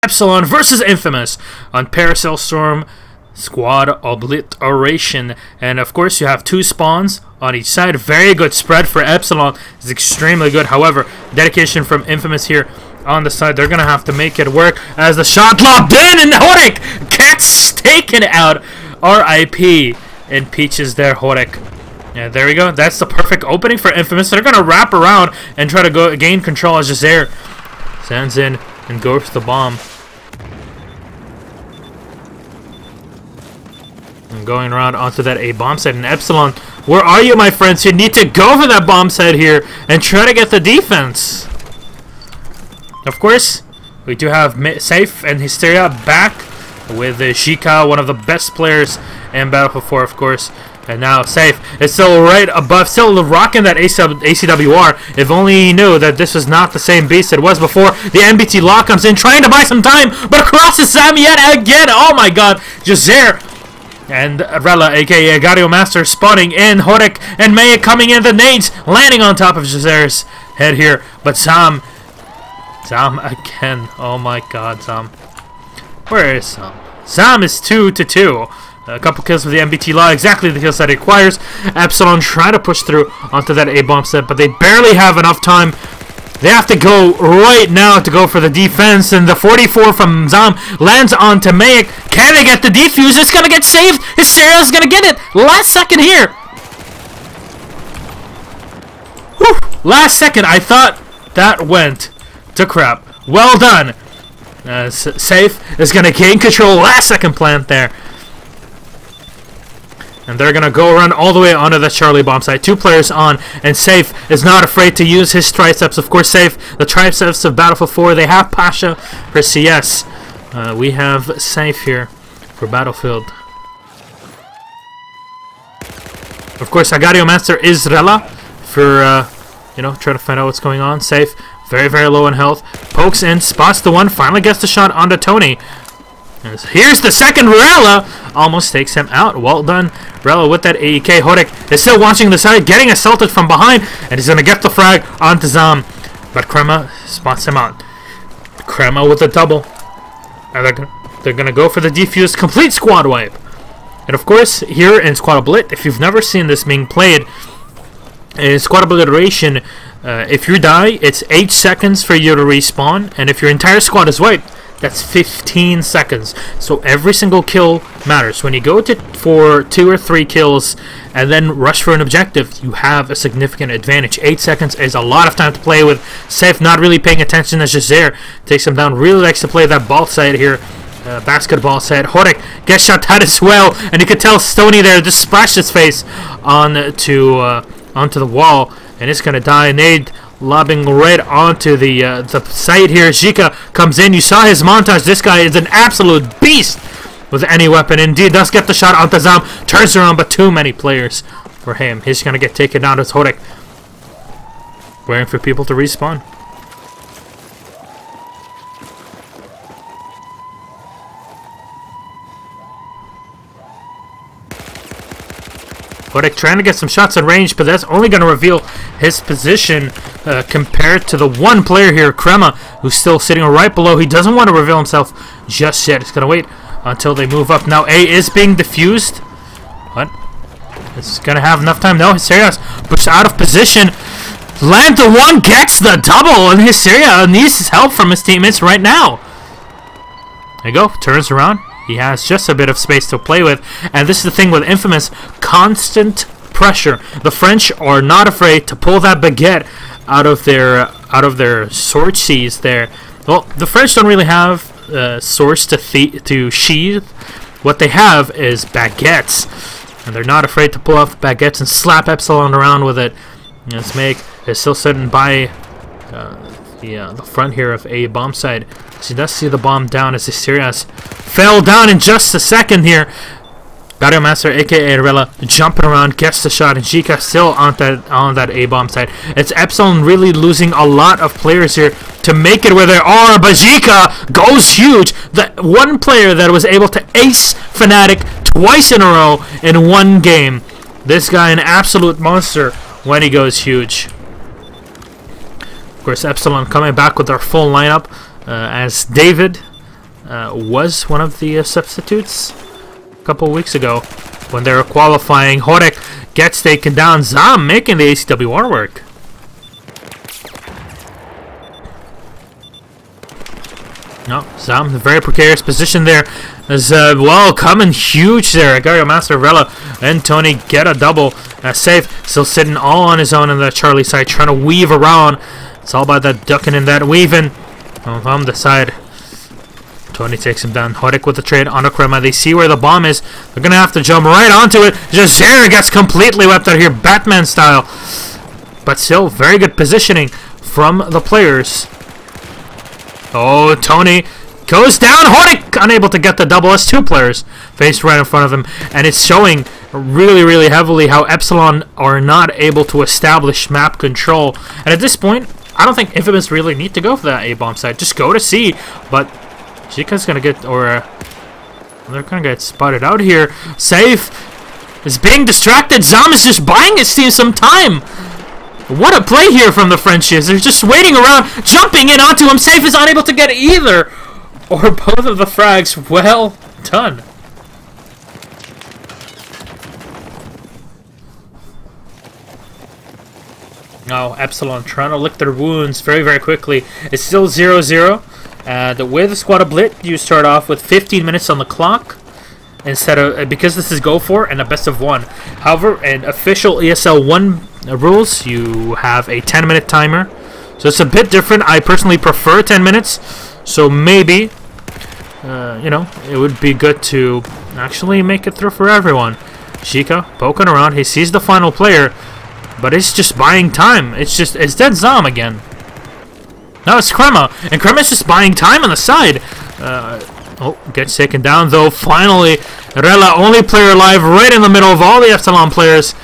Epsilon versus InFamous on Paracel Storm Squad Obliteration. And of course you have two spawns on each side. Very good spread for Epsilon. It's extremely good. However, dedication from InFamous here on the side. They're going to have to make it work as the shot lobbed in and Horek gets taken out. RIP and Peaches there, Horek. Yeah, there we go. That's the perfect opening for InFamous. They're going to wrap around and try to gain control as Jazair stands in and goes for the bomb. And going around onto that A bomb site. And Epsilon, where are you, my friends? You need to go for that bomb site here and try to get the defense. Of course, we do have Safe and Hysteria back with Shika, one of the best players in Battlefield 4, of course. And now Safe is still right above, still rocking that ACWR. If only he knew that this was not the same beast it was before. The MBT lock comes in, trying to buy some time, but crosses Sam yet again. Oh my god. Jazair and Rella, aka Agario Master, spawning in. Horek and Maya coming in. The nades landing on top of Jazair's head here. But Sam again. Oh my god, Sam. Where is Sam? Sam is 2-2. A couple kills with the MBT law, exactly the kills that it requires. Epsilon trying to push through onto that A-bomb set, but they barely have enough time. They have to go right now to go for the defense, and the 44 from Zam lands onto Mayak. Can they get the defuse? It's going to get saved. Hysteria's going to get it. Last second here. Whew. Last second. I thought that went to crap. Well done. Safe is going to gain control. Last second plant there. And they're going to go around all the way onto the Charlie bomb site. Two players on, and Safe is not afraid to use his triceps. Of course, Safe, the triceps of Battlefield 4. They have Pasha for CS. We have Safe here for Battlefield. Of course, Agario Master is Rella for, trying to find out what's going on. Safe, very, very low in health. Pokes in, spots the one, finally gets the shot onto Tony. Here's the second. Rella almost takes him out. Well done, Rella, with that AEK. Horek is still watching the side, getting assaulted from behind, and he's going to get the frag onto Zam. But Krema spots him out. Krema with a double. And they're going to go for the defuse. Complete squad wipe. And of course, here in Squad Oblit, if you've never seen this being played, in Squad Obliteration, if you die, it's 8 seconds for you to respawn, and if your entire squad is wiped, that's 15 seconds. So every single kill matters. When you go for 2 or 3 kills and then rush for an objective, you have a significant advantage. 8 seconds is a lot of time to play with. Safe not really paying attention as Jazair takes him down. Really likes to play that ball side here. Basketball side. Horek gets shot out as well, and you can tell Stoney there just splashed his face onto the wall, and it's gonna die. Nade lobbing right onto the site here. Zika comes in. You saw his montage. This guy is an absolute beast with any weapon. Indeed, does get the shot onto Zam. Turns around, but too many players for him. He's gonna get taken down as Horek, waiting for people to respawn. Horek trying to get some shots in range, but that's only going to reveal his position compared to the one player here, Krema, who's still sitting right below. He doesn't want to reveal himself just yet. He's going to wait until they move up. Now A is being diffused. What? It's going to have enough time. No, Hysteria pushed out of position. Land the one, gets the double, and Hysteria needs his help from his teammates right now. There you go. Turns around. He has just a bit of space to play with, and this is the thing with InFamous: constant pressure. The French are not afraid to pull that baguette out of their sword sheaths there. Well, the French don't really have swords to sheath. What they have is baguettes, and they're not afraid to pull off baguettes and slap Epsilon around with it. Let's make is still sitting by the front here of a bomb site. She does see the bomb down as Hysterias fell down in just a second here. Agario Master, aka Rella, jumping around, gets the shot, and Zika still on that A bomb site. It's Epsilon really losing a lot of players here to make it where they are, but Zika goes huge. The one player that was able to ace Fnatic twice in a row in one game. This guy an absolute monster when he goes huge. Of course, Epsilon coming back with their full lineup as David, was one of the substitutes a couple weeks ago when they were qualifying. Horek gets taken down. Zam making the ACWR work. No, Zam in a very precarious position there. As well, coming huge there. Agario Master, Rella, and Tony get a double. Safe, still sitting all on his own in the Charlie side, trying to weave around. It's all about that ducking and that weaving. On the side, Tony takes him down. Horek with the trade on Krema. They see where the bomb is. They're going to have to jump right onto it. Jazer gets completely wiped out here, Batman style. But still, very good positioning from the players. Oh, Tony goes down. Horek unable to get the double as two players faced right in front of him. And it's showing really, really heavily how Epsilon are not able to establish map control. And at this point, I don't think InFamous really need to go for that A-bomb side. Just go to C. But Chica's going to get, or they're going to get spotted out here. Safe is being distracted. Zam is just buying his team some time. What a play here from the Frenchies. They're just waiting around, jumping in onto him. Safe is unable to get either or both of the frags. Well done. Now Epsilon trying to lick their wounds very, very quickly. It's still 0-0. With the squad split, you start off with 15 minutes on the clock instead of, because this is Go4 and a best of one. However, in official ESL 1 rules, you have a 10-minute timer. So it's a bit different. I personally prefer 10 minutes. So maybe, you know, it would be good to actually make it through for everyone. Shika poking around. He sees the final player, but it's just buying time. It's dead Zam again. No, it's Krema. And Krema's just buying time on the side. Oh, gets taken down though. Finally, Rella, only player alive right in the middle of all the Epsilon players.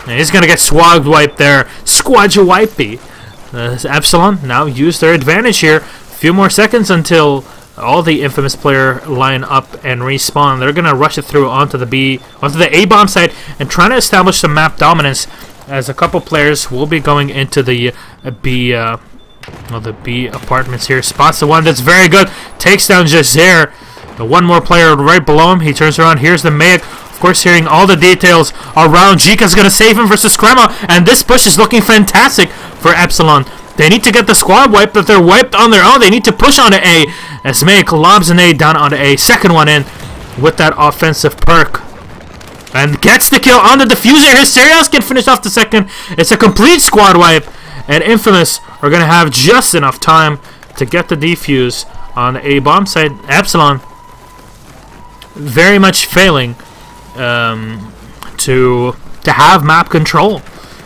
And he's going to get swag wiped there. Squadja wipey. Epsilon now use their advantage here. A few more seconds until all the InFamous player line up and respawn. They're going to rush it through onto the A-bomb side and trying to establish some map dominance, as a couple players will be going into the B apartments here. Spots the one that's very good. Takes down Jazer. The one more player right below him. He turns around. Here's the Mayak. Of course, hearing all the details around. Jika's going to save him versus Krema. And this push is looking fantastic for Epsilon. They need to get the squad wiped, but they're wiped on their own. They need to push onto A. As Mayak lobs an A down onto A. Second one in with that offensive perk. And gets the kill on the diffuser. Hysterios can finish off the second. It's a complete squad wipe. And InFamous are going to have just enough time to get the defuse on the A-bomb side. Epsilon very much failing to have map control.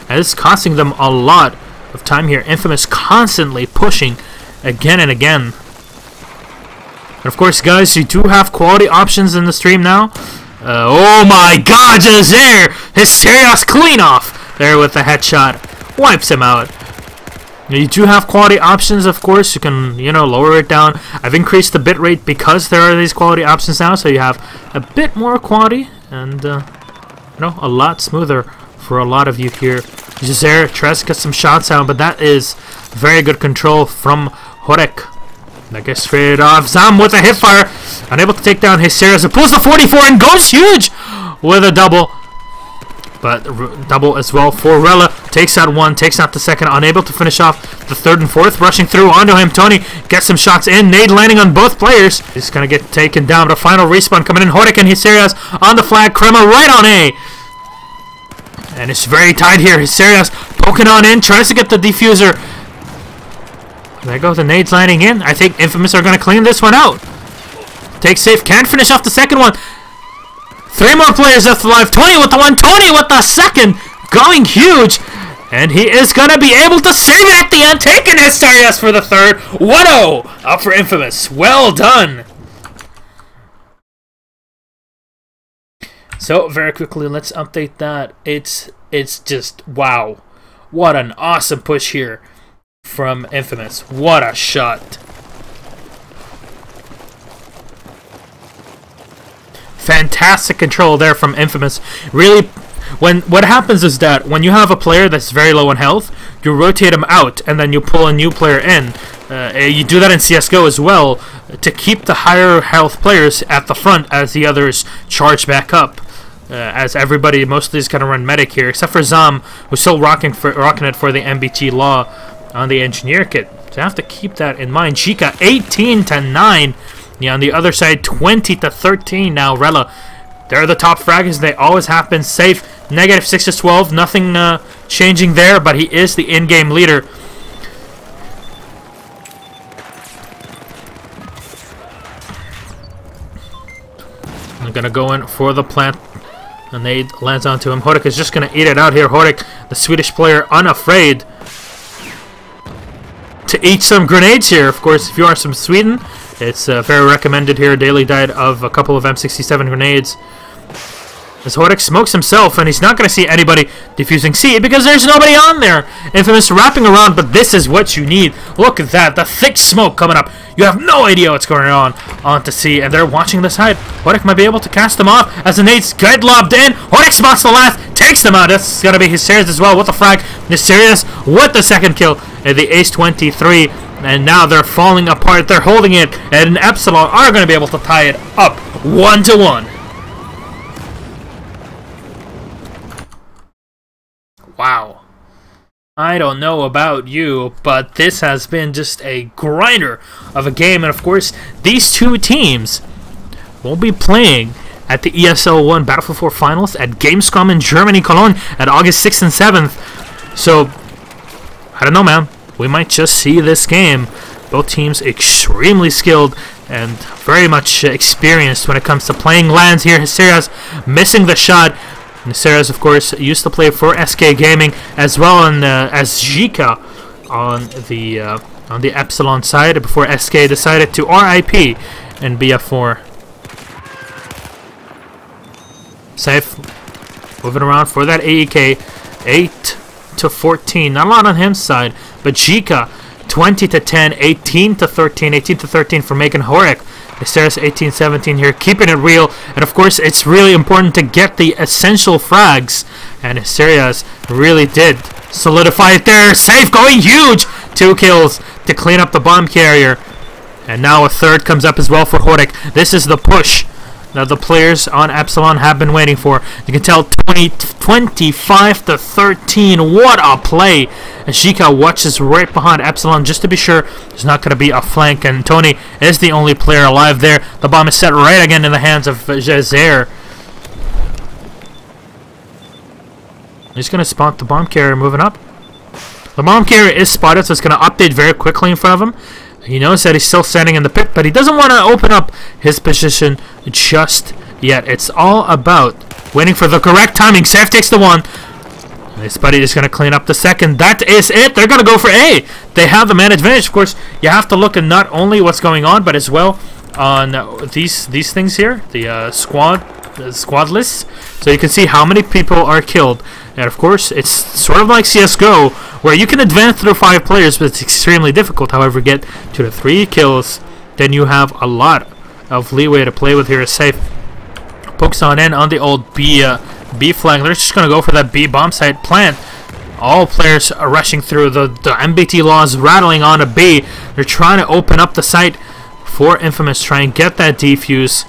And it's costing them a lot of time here. InFamous constantly pushing again and again. And of course, guys, you do have quality options in the stream now. Oh my god, Jazer! Hysterios clean off there with the headshot. Wipes him out. You do have quality options, of course. You can, you know, lower it down. I've increased the bitrate because there are these quality options now, so you have a bit more quality and, you know, a lot smoother for a lot of you here. Jazer tries to get some shots out, but that is very good control from Horek. That gets straight off. Zam with a hipfire, unable to take down Hysterios. It pulls the 44 and goes huge with a double. But double as well for Rella. Takes out one, takes out the second. Unable to finish off the third and fourth. Rushing through onto him. Tony gets some shots in. Nade landing on both players. He's going to get taken down. But a final respawn coming in. Horek and Hysterios on the flag. Krema right on A. And it's very tight here. Hysterios poking on in. Tries to get the diffuser. There go the nades landing in. I think InFamous are going to clean this one out. Take safe. Can't finish off the second one. 3 more players left alive. Tony with the one. Tony with the second. Going huge. And he is going to be able to save it at the end. Taking Hysterios for the third. 1-0 up for InFamous. Well done. So, very quickly, let's update that. It's just, wow. What an awesome push here from InFamous. What a shot. Fantastic control there from InFamous. Really, what happens is that when you have a player that's very low in health, you rotate him out and then you pull a new player in. You do that in CSGO as well to keep the higher health players at the front as the others charge back up. As everybody mostly is going to run medic here, except for Zam, who's still rocking it for the MBT Law on the engineer kit. So you have to keep that in mind. Chica 18-9. Yeah, on the other side 20-13 now. Rella, they're the top fraggers. They always have been safe. Negative 6-12. Nothing changing there, but he is the in-game leader. I'm gonna go in for the plant. And they lands onto him. Horik is just gonna eat it out here. Horik, the Swedish player, unafraid to eat some grenades here. Of course, if you are from Sweden, it's very recommended here. Daily diet of a couple of M67 grenades. As Horik smokes himself, and he's not going to see anybody defusing C because there's nobody on there. InFamous wrapping around, but this is what you need. Look at that, the thick smoke coming up. You have no idea what's going on onto C, and they're watching the side. Horik might be able to cast them off as the nades get lobbed in. Horik spots the last, takes them out. That's going to be his series as well with the frag. Mysterious with the second kill, and the Ace 23. And now they're falling apart. They're holding it, and Epsilon are going to be able to tie it up 1-1. Wow. I don't know about you, but this has been just a grinder of a game. And of course, these two teams will be playing at the ESL 1 Battlefield 4 Finals at Gamescom in Germany, Cologne, at August 6th and 7th. So, I don't know, man. We might just see this game. Both teams extremely skilled and very much experienced when it comes to playing lands here. Hysteria's missing the shot. Hysteria's, of course, used to play for SK Gaming as well as Zika on the Epsilon side before SK decided to RIP in BF4. Safe, moving around for that AEK, 8-14. Not a lot on his side, but Zika 20-10, 18-13, 18-13 for Megan Horik. Hysteria's 18-17 here, keeping it real. And of course, it's really important to get the essential frags. And Hysteria's really did solidify it there. Safe, going huge! 2 kills to clean up the bomb carrier. And now a third comes up as well for Horik. This is the push that the players on Epsilon have been waiting for. You can tell 25-13. What a play! And Zika watches right behind Epsilon just to be sure there's not going to be a flank. And Tony is the only player alive there. The bomb is set right again in the hands of Jazer. He's going to spot the bomb carrier moving up. The bomb carrier is spotted, so it's going to update very quickly in front of him. He knows that he's still standing in the pit, but he doesn't want to open up his position just yet. It's all about waiting for the correct timing. Safe takes the one. This buddy is going to clean up the second. That is it. They're going to go for A. They have the man advantage. Of course, you have to look at not only what's going on, but as well on these things here, the squad lists, so you can see how many people are killed. And of course, it's sort of like CSGO, where you can advance through 5 players, but it's extremely difficult. However, get to the 3 kills, then you have a lot of leeway to play with here. Is safe. Pokes on in on the old B flank. They're just going to go for that B bomb site plant. All players are rushing through. The MBT laws rattling on a B. They're trying to open up the site for InFamous, try and get that defuse.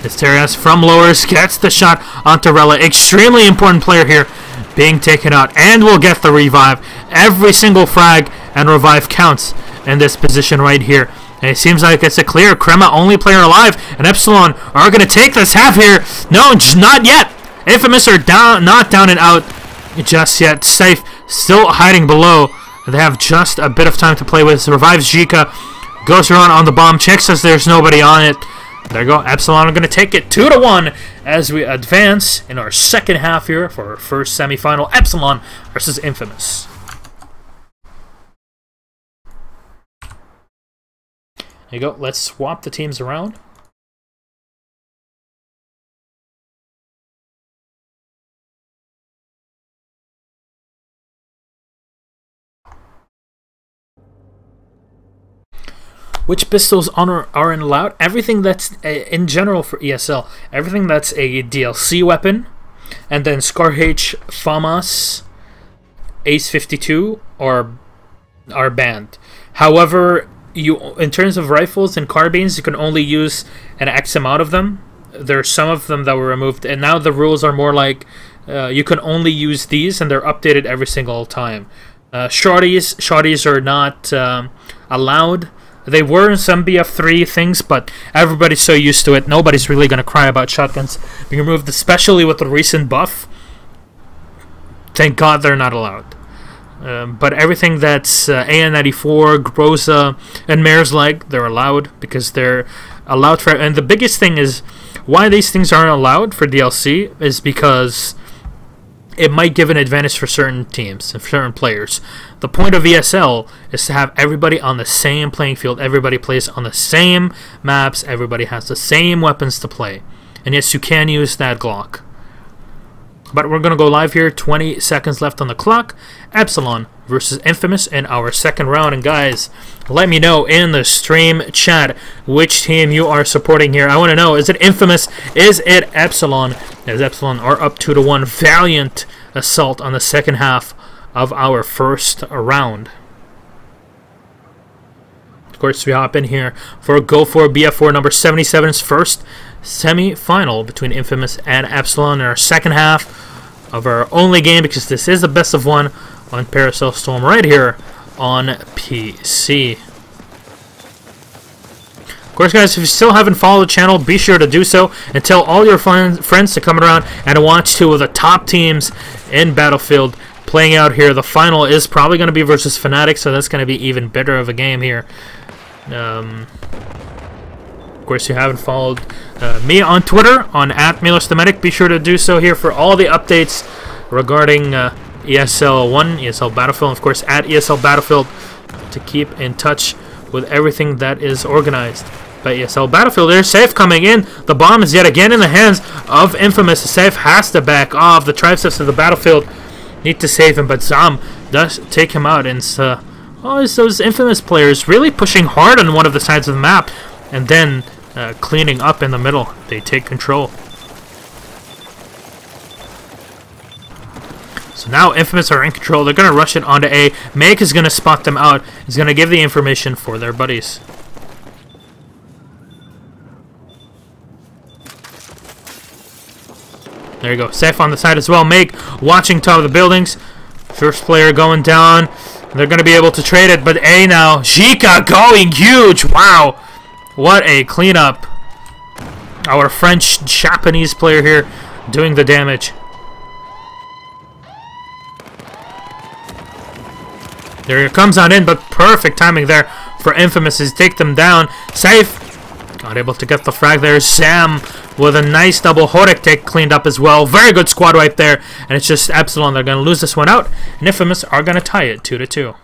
Hysterias from lowers gets the shot onto Rella. Extremely important player here being taken out, and will get the revive. Every single frag and revive counts in this position right here. And it seems like it's a clear Crema only player alive, and Epsilon are going to take this half here. No, not yet. InFamous are not down and out just yet. Safe, still hiding below. They have just a bit of time to play with. Revives Zika, goes around on the bomb, checks as there's nobody on it. There you go. Epsilon are going to take it 2-1 as we advance in our second half here for our first semifinal. Epsilon versus InFamous. There you go. Let's swap the teams around. Which pistols are allowed? Everything that's in general for ESL. Everything that's a DLC weapon, and then Scar H, FAMAS, Ace 52 are banned. However, in terms of rifles and carbines, you can only use an X amount of them. There are some of them that were removed, and now the rules are more like you can only use these, and they're updated every single time. Shotties are not allowed. They were in some BF3 things, but everybody's so used to it. Nobody's really going to cry about shotguns being removed, especially with the recent buff. Thank God they're not allowed. But everything that's AN-94, Groza, and Mare's Leg, they're allowed because they're allowed for... And the biggest thing is why these things aren't allowed for DLC is because it might give an advantage for certain teams and certain players. The point of ESL is to have everybody on the same playing field. Everybody plays on the same maps. Everybody has the same weapons to play. And yes, you can use that Glock. But we're going to go live here. 20 seconds left on the clock. Epsilon versus InFamous in our second round. And guys, let me know in the stream chat which team you are supporting here. I want to know, is it InFamous? Is it Epsilon? As Epsilon are up 2-1. Valiant assault on the second half of our first round. Of course, we hop in here for Go4BF4 number 77's first semi-final between InFamous and Epsilon in our second half of our only game, because this is the best of one on Paracel Storm right here on PC. Of course, guys, if you still haven't followed the channel, be sure to do so and tell all your friends to come around and watch two of the top teams in Battlefield playing out here. The final is probably going to be versus Fnatic, so that's going to be even better of a game here. Of course, you haven't followed me on Twitter on @MilosTheMedic. Be sure to do so here for all the updates regarding ESL 1, ESL Battlefield, and of course at ESL Battlefield to keep in touch with everything that is organized by ESL Battlefield. There's Safe coming in. The bomb is yet again in the hands of InFamous. Safe has to back off. The Triceps of the Battlefield need to save him, but Zam does take him out. And it's those InFamous players really pushing hard on one of the sides of the map, and then cleaning up in the middle. They take control. So now InFamous are in control. They're going to rush it onto A. Make is going to spot them out. He's going to give the information for their buddies. There you go. Safe on the side as well. Make watching top of the buildings. First player going down. They're going to be able to trade it, but A now. Zika going huge. Wow. What a cleanup. Our French-Japanese player here doing the damage. There he comes on in, but perfect timing there for InFamous to take them down. Safe. Not able to get the frag there. Sam with a nice double Horek take cleaned up as well. Very good squad wipe there. And it's just Epsilon. They're going to lose this one out. And InFamous are going to tie it 2-2.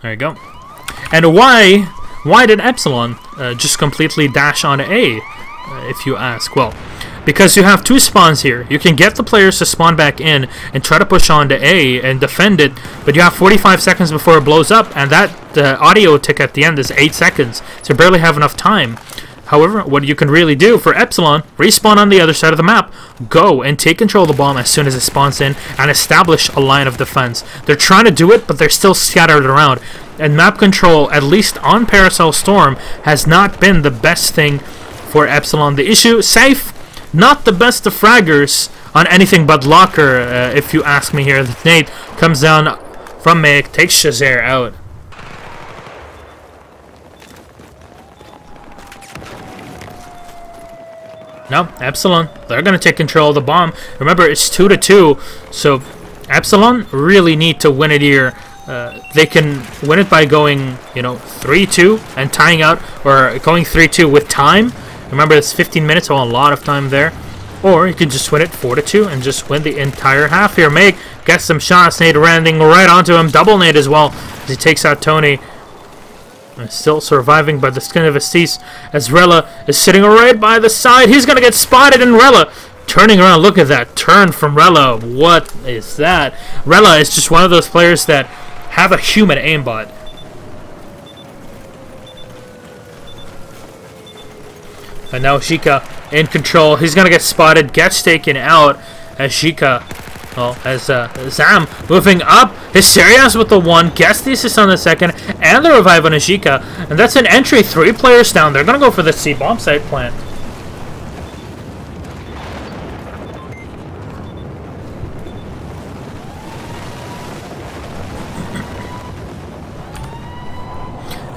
There you go. And why did Epsilon just completely dash on A, if you ask? Well, because you have two spawns here. You can get the players to spawn back in and try to push on to A and defend it, but you have 45 seconds before it blows up, and that audio tick at the end is 8 seconds, so you barely have enough time. However, what you can really do for Epsilon, respawn on the other side of the map, go and take control of the bomb as soon as it spawns in, and establish a line of defense. They're trying to do it, but they're still scattered around. And map control, at least on Paracel Storm, has not been the best thing for Epsilon. The issue, Safe, not the best of fraggers on anything but Locker, if you ask me here. Nate comes down from Meg, takes Shazair out. No, Epsilon, they're going to take control of the bomb. Remember, it's 2-2, so Epsilon really need to win it here. They can win it by going, 3-2 and tying out, or going 3-2 with time. Remember, it's 15 minutes, so a lot of time there. Or you can just win it 4-2 and just win the entire half here. Meg gets some shots. Nate landing right onto him. Double nade as well as he takes out Tony. Still surviving by the skin of his teeth as Rella is sitting right by the side. He's going to get spotted, and Rella turning around. Look at that turn from Rella. What is that? Rella is just one of those players that have a human aimbot. And now Zika in control. He's going to get spotted, gets taken out as Zika Well, as Zam moving up, Hysterias with the 1, gets the assist on the 2nd, and the revive on Ajika. And that's an entry, 3 players down. They're going to go for the C bomb site plant.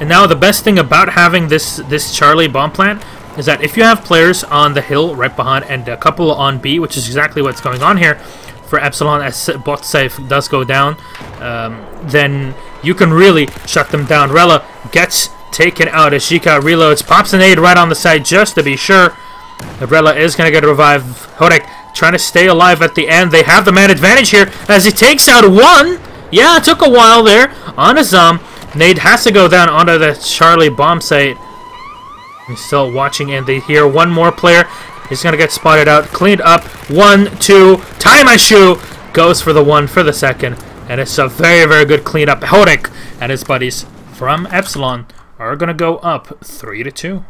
And now the best thing about having this Charlie bomb plant is that if you have players on the hill right behind and a couple on B, which is exactly what's going on here for Epsilon as bot safe does go down, then you can really shut them down. Rella gets taken out as Shika reloads, pops an aid right on the side just to be sure. Rella is going to get a revive. Hodek trying to stay alive at the end. They have the man advantage here as he takes out 1. Yeah, it took a while there on Azam. Nade has to go down onto the Charlie bomb site. He's still watching, and they hear one more player. He's going to get spotted out, cleaned up. 1, 2, tie my shoe. Goes for the 1 for the 2nd. And it's a very, very good cleanup. Hodek and his buddies from Epsilon are going to go up 3-2.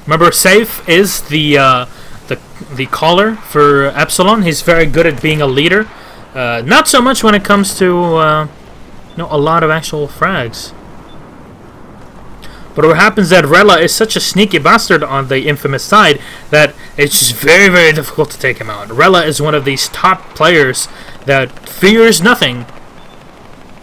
Remember, Safe is the caller for Epsilon. He's very good at being a leader. Not so much when it comes to a lot of actual frags. But what happens is that Rella is such a sneaky bastard on the InFamous side that it's just very, very difficult to take him out. Rella is one of these top players that fears nothing,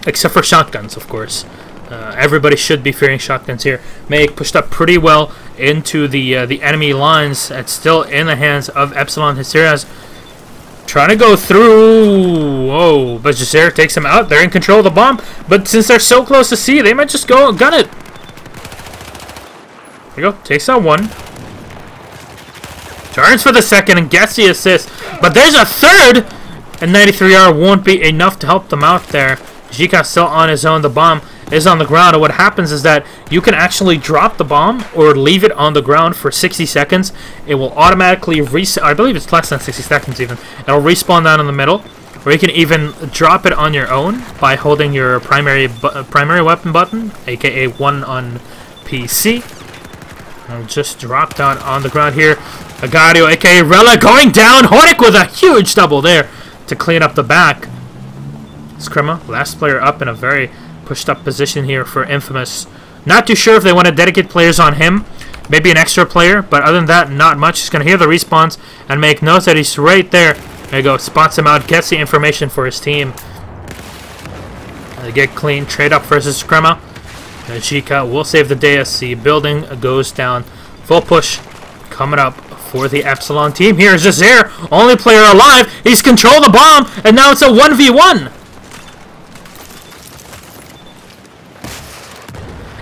except for shotguns, of course. Everybody should be fearing shotguns here. Meg pushed up pretty well into the enemy lines. It's still in the hands of Epsilon. Hysterias trying to go through. Whoa, but Jazer takes him out. They're in control of the bomb, but since they're so close to C, they might just go gun it. There you go. Takes out 1. Turns for the 2nd and gets the assist. But there's a 3rd, and 93R won't be enough to help them out there. Jika still on his own. The bomb is on the ground, and what happens is that you can actually drop the bomb or leave it on the ground for 60 seconds. It will automatically reset. I believe it's less than 60 seconds even. It'll respawn down in the middle, or you can even drop it on your own by holding your primary weapon button, aka 1 on PC. And just drop down on the ground here. Agario, aka Rella, going down. Hodek with a huge double there to clean up the back. Scrimma, last player up in a very pushed up position here for InFamous. Not too sure if they want to dedicate players on him. Maybe an extra player, but other than that, not much. He's going to hear the respawns and make notes that he's right there. There you go, spots him out, gets the information for his team. They get clean, trade up versus Scrimma. Jika will save the day as the building goes down. Full push coming up for the Epsilon team. Here is Jazer, only player alive. He's controlled the bomb, and now it's a 1v1.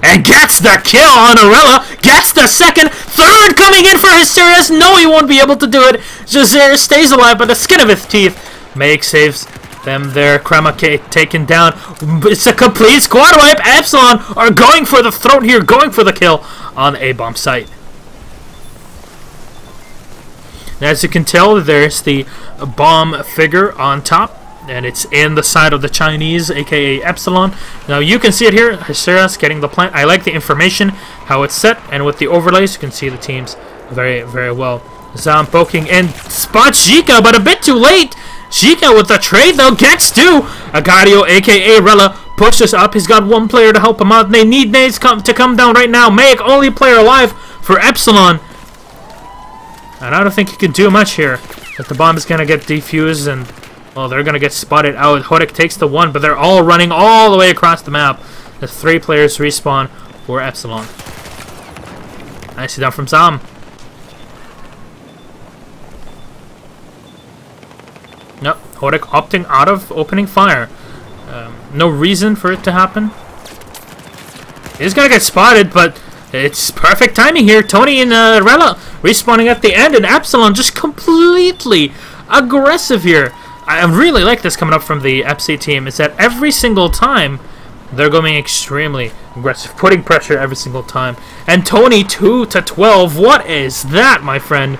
And gets the kill on Arella. Gets the 2nd. 3rd coming in for Hysterias. No, he won't be able to do it. Jazer stays alive by the skin of his teeth. Meg saves them there. Krema taken down. It's a complete squad wipe. Epsilon are going for the throat here. Going for the kill on the A-bomb site. As you can tell, there's the bomb figure on top. And it's in the side of the Chinese, aka Epsilon. Now you can see it here. Hysterias getting the plant. I like the information, how it's set, and with the overlays, you can see the teams very, very well. Zam poking in, spots Jika, but a bit too late. Jika with the trade though gets to Agario, aka Rella, pushes up. He's got 1 player to help him out. They need nades to come down right now. Meg, only player alive for Epsilon. And I don't think he can do much here. But the bomb is gonna get defused and, well, they're going to get spotted out. Hodek takes the 1, but they're all running all the way across the map. The 3 players respawn for Epsilon. Nicely done from Zam. Nope, Hodek opting out of opening fire. No reason for it to happen. He's going to get spotted, but it's perfect timing here. Tony and Rella respawning at the end, and Epsilon just completely aggressive here. I really like this coming up from the FC team, is that every single time they're going extremely aggressive, putting pressure every single time. And Tony 2-12, what is that, my friend?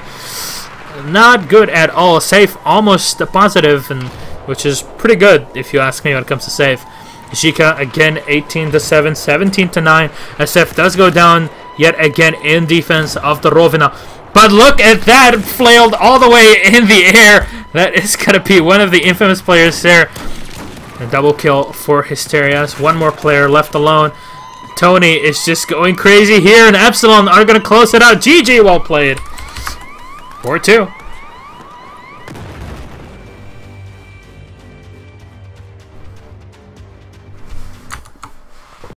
Not good at all. Safe, almost a positive, and which is pretty good if you ask me when it comes to safe. Jika again 18 to 7, 17 to 9. SF does go down yet again in defense of the Rovina. But look at that, flailed all the way in the air. That is going to be one of the InFamous players there. A double kill for Hysterias. One more player left alone. Tony is just going crazy here, and Epsilon are going to close it out. GG, well played. 4-2.